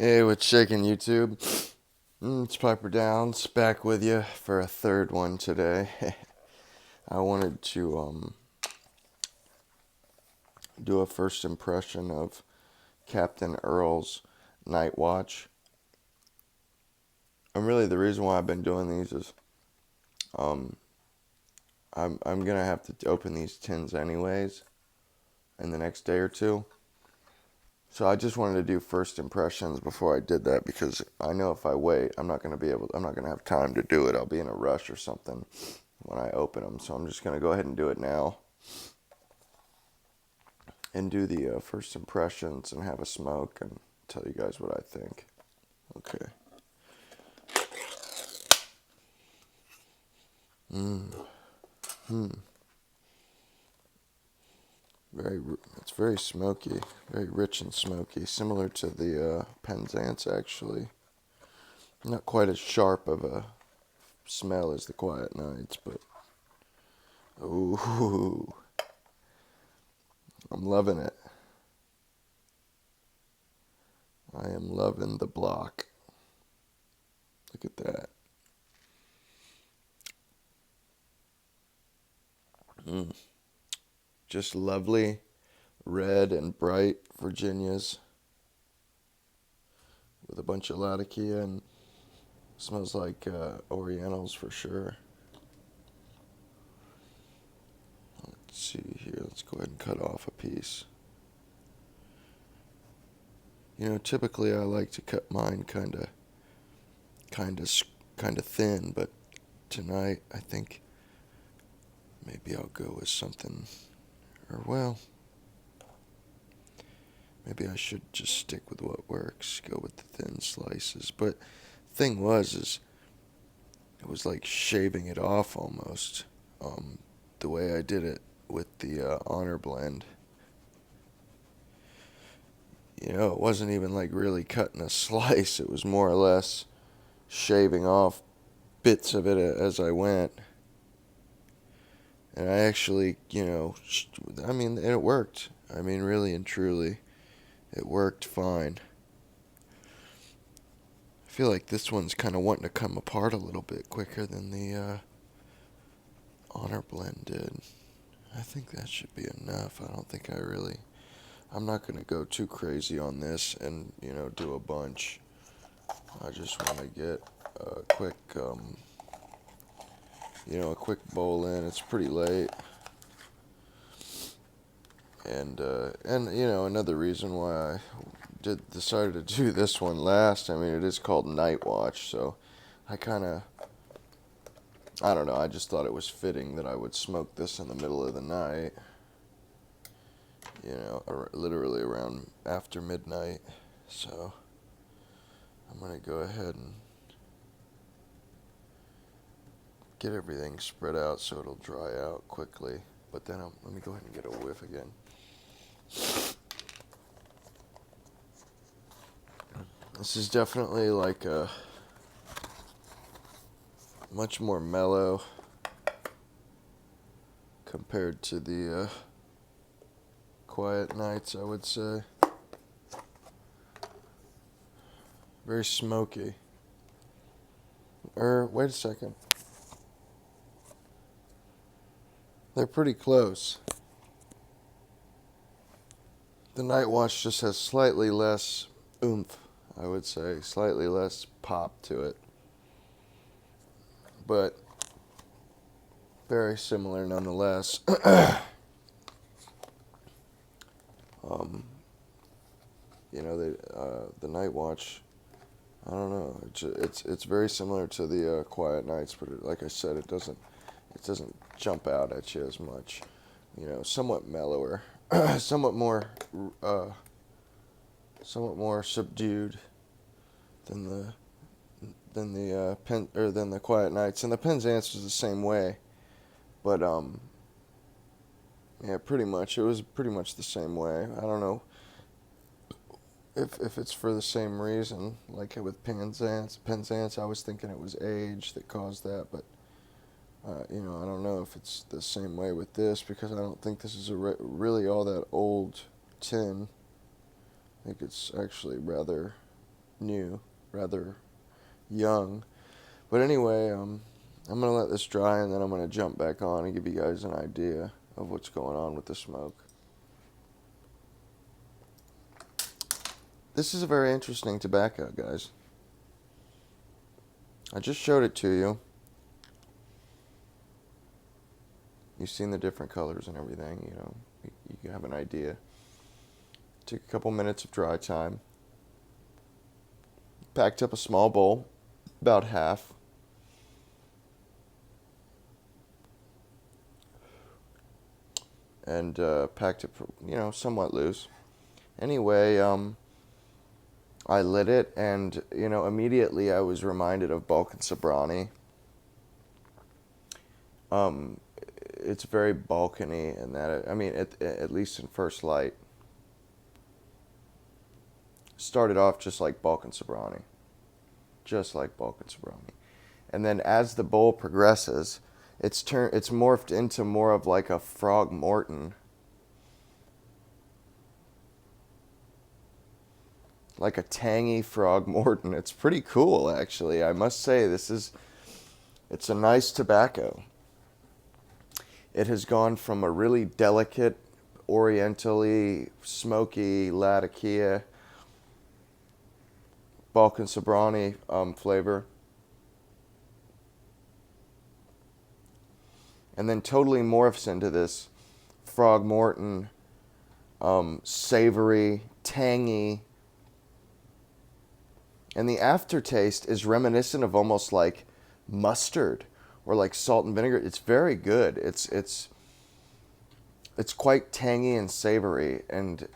Hey, what's shaking YouTube? It's Piper Downs back with you for a third one today. I wanted to do a first impression of Captain Earles Nightwatch. And really, the reason why I've been doing these is um, I'm gonna have to open these tins anyways in the next day or two. So I just wanted to do first impressions before I did that because I know if I wait, I'm not gonna have time to do it. I'll be in a rush or something when I open them. So I'm just gonna go ahead and do it now and do the first impressions and have a smoke and tell you guys what I think. Okay. Mm. Hmm. It's very smoky, very rich and smoky, similar to the Penzance actually. Not quite as sharp of a smell as the Quiet Nights, but ooh, I'm loving it. I am loving the block. Look at that. Mm. Just lovely, red and bright Virginias with a bunch of Latakia and smells like Orientals for sure. Let's see here. Let's go ahead and cut off a piece. Typically I like to cut mine kind of thin, but tonight I think maybe I'll go with something, or well, maybe I should just stick with what works, go with the thin slices. But thing is it was like shaving it off almost, the way I did it with the Honor Blend. It wasn't even like really cutting a slice. It was more or less shaving off bits of it as I went. And I actually, and it worked. I mean, really and truly, it worked fine. I feel like this one's kind of wanting to come apart a little bit quicker than the Honor Blend did. I think that should be enough. I'm not going to go too crazy on this and, do a bunch. I just want to get a quick bowl in. It's pretty late. And another reason why I decided to do this one last, I mean, it is called Nightwatch, so I don't know, I just thought it was fitting that I would smoke this in the middle of the night, literally around after midnight. So I'm going to go ahead and get everything spread out so it'll dry out quickly. But then let me go ahead and get a whiff again. This is definitely like a much more mellow compared to the Quiet Nights, I would say. Very smoky. Wait a second. They're pretty close. The Nightwatch just has slightly less oomph, I would say. Slightly less pop to it. But very similar nonetheless. The Nightwatch, I don't know. It's very similar to the Quiet Nights, but like I said, it doesn't jump out at you as much. Somewhat mellower, somewhat more uh, somewhat more subdued than the Quiet Nights, and the Penzance was the same way. But yeah, pretty much it was pretty much the same way. I don't know if it's for the same reason, like with Penzance, I was thinking it was age that caused that, but I don't know if it's the same way with this because I don't think this is really all that old tin. I think it's actually rather new, rather young. But anyway, I'm gonna let this dry and then I'm gonna jump back on and give you guys an idea of what's going on with the smoke. This is a very interesting tobacco, guys. I just showed it to you. You've seen the different colors and everything, you know, you have an idea. Took a couple minutes of dry time. Packed up a small bowl, about half. And packed it, you know, somewhat loose. Anyway, I lit it, and you know, immediately I was reminded of Balkan Sobrani. Um, it's very Balkany in that. I mean, at least in first light, started off just like Balkan Sobrani, just like Balkan Sobrani, and then as the bowl progresses, it's morphed into more of like a Frog Morton. Like a tangy Frog Morton. It's pretty cool, actually. I must say, it's a nice tobacco. It has gone from a really delicate, orientally smoky Latakia Balkan Sobrani flavor, and then totally morphs into this Frog Morton, savory, tangy, and the aftertaste is reminiscent of almost like mustard or like salt and vinegar. It's very good. It's quite tangy and savory, and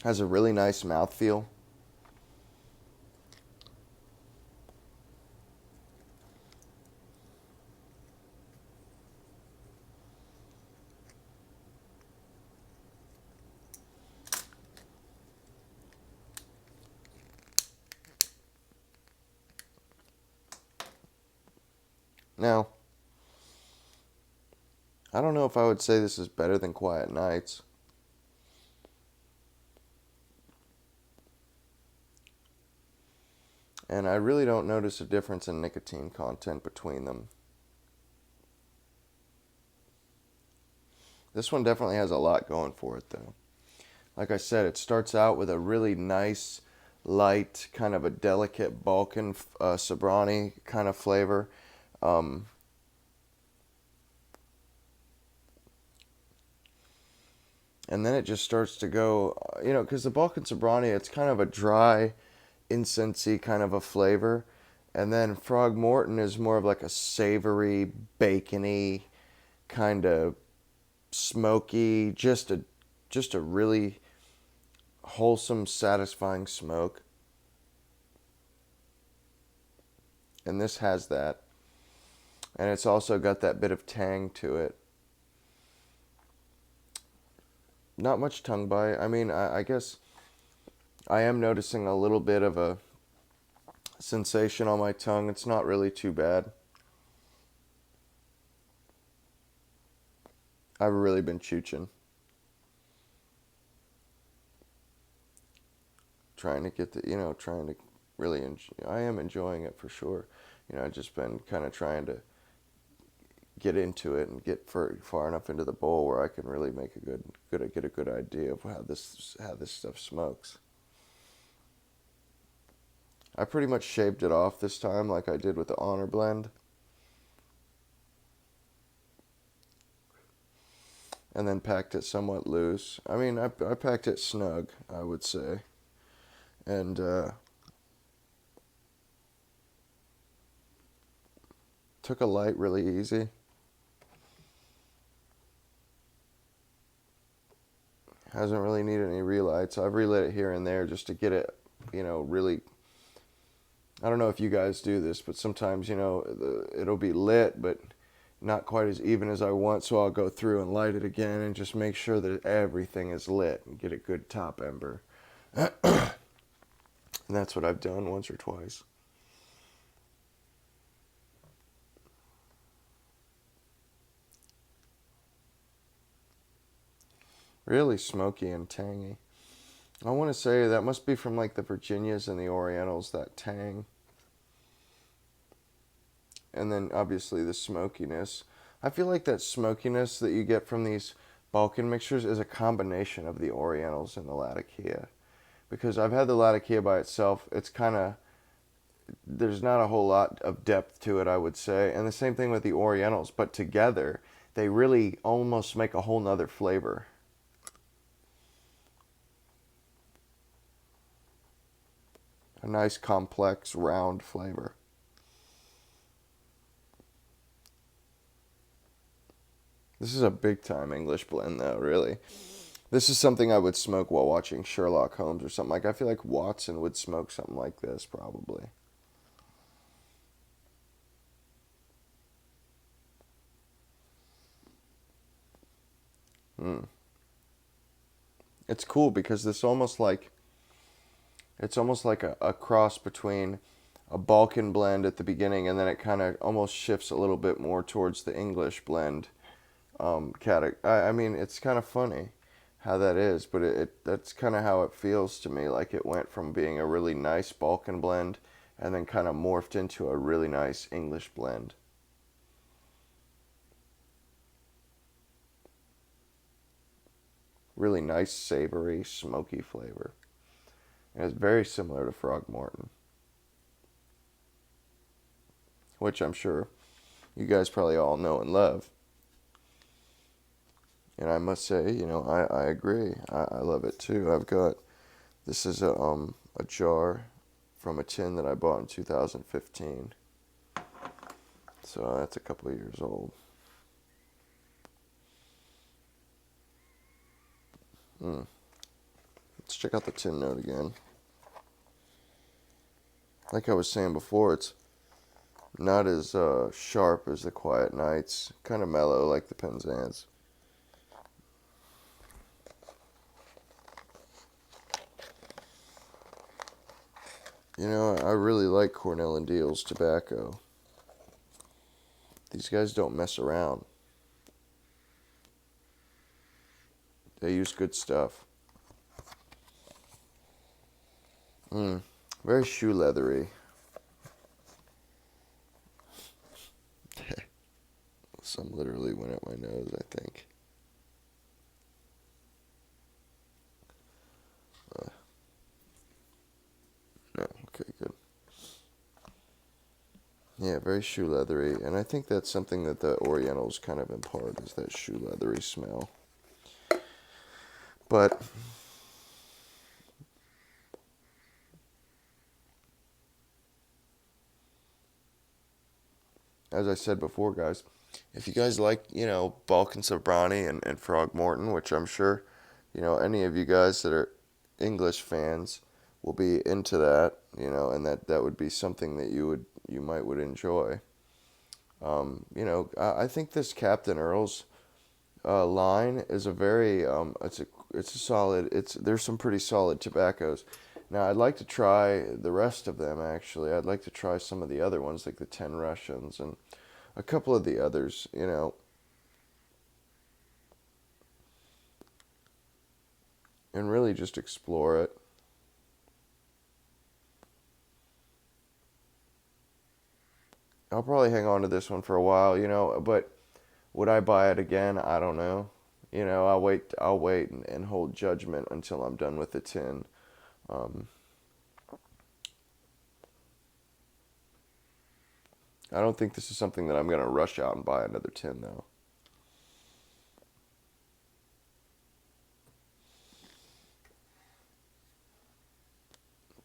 has a really nice mouthfeel. Now, I don't know if I would say this is better than Quiet Nights. And I really don't notice a difference in nicotine content between them. This one definitely has a lot going for it, though. Like I said, it starts out with a really nice, light, kind of a delicate Balkan Sobrani kind of flavor. Um, and then it just starts to go, you know, because the Balkan Sobrani, it's kind of a dry, incensey kind of a flavor. And then Frog Morton is more of like a savory, bacony, kind of smoky, just a really wholesome, satisfying smoke. And this has that. And it's also got that bit of tang to it. Not much tongue bite. I mean, I guess I am noticing a little bit of a sensation on my tongue. It's not really too bad. I've really been chooching. Trying to get the, you know, trying to really enjoy. I am enjoying it for sure. You know, I've just been kind of trying to get into it and get far enough into the bowl where I can really make get a good idea of how this stuff smokes. I pretty much shaved it off this time, like I did with the Honor Blend, and then packed it somewhat loose. I mean, I packed it snug, I would say, and took a light really easy. Hasn't really needed any relights. I've relit it here and there just to get it, you know, really. I don't know if you guys do this, but sometimes, you know, it'll be lit, but not quite as even as I want, so I'll go through and light it again and just make sure that everything is lit and get a good top ember. And that's what I've done once or twice. Really smoky and tangy. I want to say that must be from like the Virginias and the Orientals, that tang. And then obviously the smokiness. I feel like that smokiness that you get from these Balkan mixtures is a combination of the Orientals and the Latakia. Because I've had the Latakia by itself, it's kind of, there's not a whole lot of depth to it, I would say. And the same thing with the Orientals, but together they really almost make a whole nother flavor. A nice, complex, round flavor. This is a big time English blend, though, really. This is something I would smoke while watching Sherlock Holmes or something. Like, I feel like Watson would smoke something like this, probably. Mm. It's cool because it's almost like a cross between a Balkan blend at the beginning, and then it kind of almost shifts a little bit more towards the English blend. I mean, it's kind of funny how that is, but that's kind of how it feels to me. Like it went from being a really nice Balkan blend, and then kind of morphed into a really nice English blend. Really nice, savory, smoky flavor. And it's very similar to Frogmorton, which I'm sure you guys probably all know and love. And I must say, I agree. I love it too. This is a jar from a tin that I bought in 2015. So that's a couple of years old. Mm. Let's check out the tin note again. Like I was saying before, it's not as sharp as the Quiet Nights. Kind of mellow like the Penzance. I really like Cornell and Deal's tobacco. These guys don't mess around. They use good stuff. Mm. Very shoe leathery. Some literally went up my nose, I think. No, okay, good. Yeah, very shoe leathery, and I think that's something that the Orientals kind of impart is that shoe leathery smell. But as I said before, guys, if you guys like, Balkan Sobrani and Frogmorton, which I'm sure, any of you guys that are English fans will be into that, and that would be something that you might would enjoy. I think this Captain Earls line is a very it's a solid. There's some pretty solid tobaccos. Now I'd like to try the rest of them. Actually, I'd like to try some of the other ones like the 10 Russians and a couple of the others. And really just explore it. I'll probably hang on to this one for a while, but would I buy it again? I don't know. I'll wait and hold judgment until I'm done with the tin. Um, I don't think this is something that I'm going to rush out and buy another tin, though.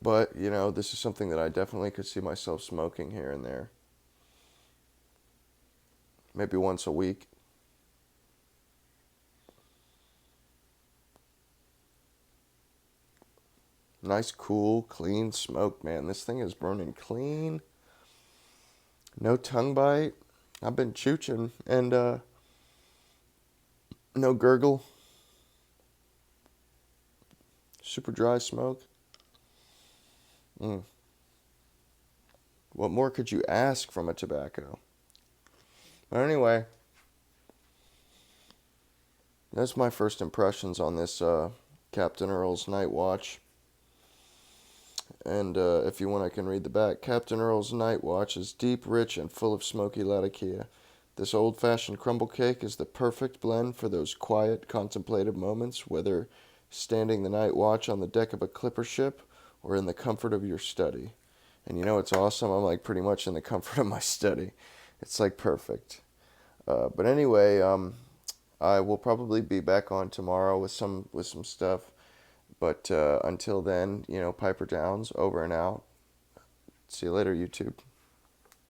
But, this is something that I definitely could see myself smoking here and there. Maybe once a week. Nice, cool, clean smoke, man. This thing is burning clean. No tongue bite. I've been chooching and no gurgle. Super dry smoke. Mm. What more could you ask from a tobacco? But anyway, that's my first impressions on this Captain Earles Nightwatch. And if you want, I can read the back. Captain Earles Nightwatch is deep, rich, and full of smoky latakia. This old-fashioned crumble cake is the perfect blend for those quiet, contemplative moments, whether standing the night watch on the deck of a clipper ship or in the comfort of your study. And you know it's awesome? I'm like pretty much in the comfort of my study. It's like perfect. But anyway, I will probably be back on tomorrow with some stuff. But until then, Piper Downs, over and out. See you later, YouTube.